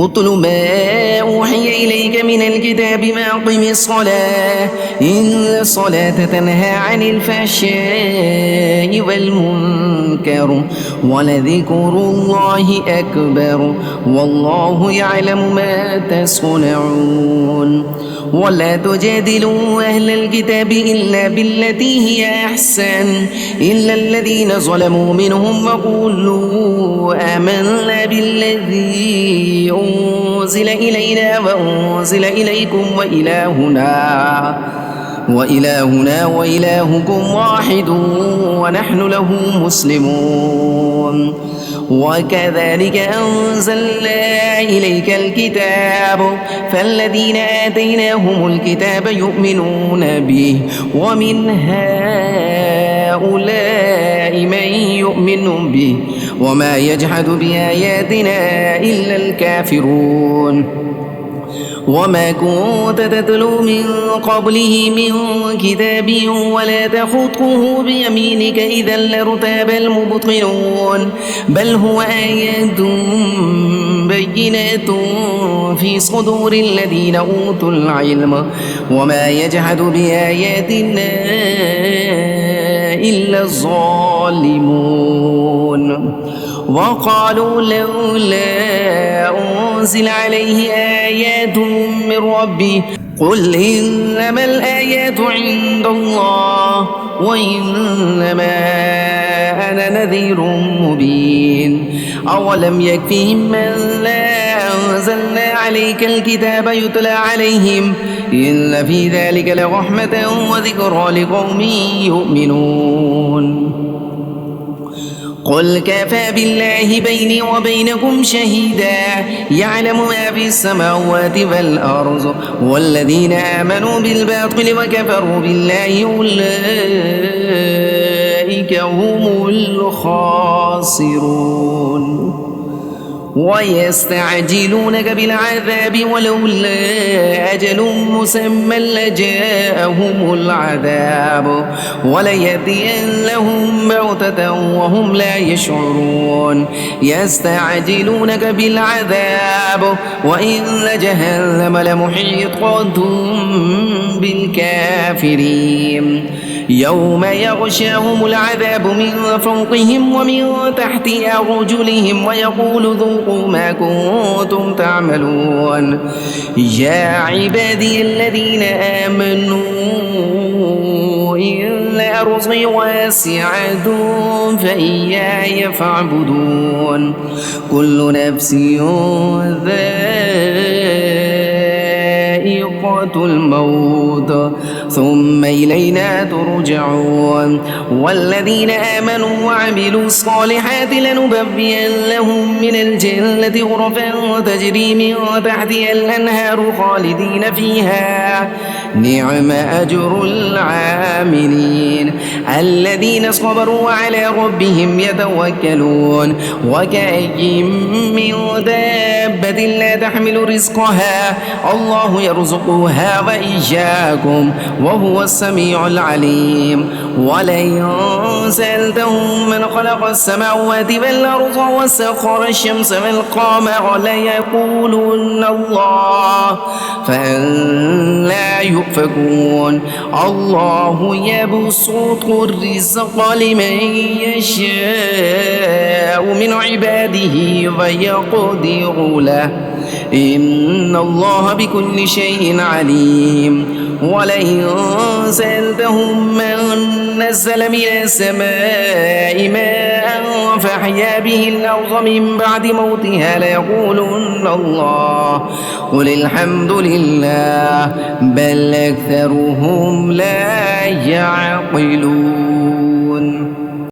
اتل ما أوحي إليك من الكتاب وأقم الصلاة إن الصلاة تنهى عن الفحشاء والمنكر ولذكر الله أكبر والله يعلم ما تصنعون ولا تجادلوا أهل الكتاب إلا بالتي هي أحسن إلا الذين ظلموا منهم وقولوا آمنا بالذي أنزل إلينا وأنزل إليكم وإلهنا وإلهكم واحد ونحن له مسلمون وكذلك أنزلنا إليك الكتاب فالذين آتيناهم الكتاب يؤمنون به ومن هؤلاء من يؤمن به وما يجحد بآياتنا إلا الكافرون وما كنت تتلو من قبله من كتاب ولا تخطه بيمينك إذا لارتاب المبطلون بل هو آيات بينات في صدور الذين أوتوا العلم وما يجحد بآياتنا إلا الظالمون وقالوا لولا أنزل عليه آيات من ربه قل إنما الآيات عند الله وإنما أنا نذير مبين أولم يكفهم من لا أنزلنا عليك الكتاب يتلى عليهم إن في ذلك لرحمة وذكرى لقوم يؤمنون قل كفى بالله بيني وبينكم شهيدا يعلم ما في السماوات والأرض والذين آمنوا بالباطل وكفروا بالله أولئك هم الخاسرون ويستعجلونك بالعذاب ولولا أجل مسمى لجاءهم العذاب وليأتينهم بغتة وهم لا يشعرون يستعجلونك بالعذاب وإن جهنم لمحيطة بالكافرين يوم يغشاهم العذاب من فوقهم ومن تحت أرجلهم ويقول ذوقوا ما كنتم تعملون يا عبادي الذين آمنوا إن أرضي واسعة فإياي فاعبدون كل نفس ذائقة الموت ثم إلينا ترجعون والذين آمنوا وعملوا الصالحات لنبوئنهم من الجنة غرفا تجري من تحتها الأنهار خالدين فيها نعم أجر العاملين الذين صبروا وعلى ربهم يتوكلون وكأي من دابة لا تحمل رزقها الله يرزقها وإياكم وهو السميع العليم ولئن سألتهم من خلق السماوات والأرض وسخر الشمس والقمر ليقولن الله فأنى يؤفكون الله يبسط الرزق لمن يشاء من عباده ويقدر له إن الله بكل شيء عليم ولئن سألتهم من نزل من السماء ماء فأحيا به الأرض من بعد موتها ليقولن الله قل الحمد لله بل أكثرهم لا يعقلون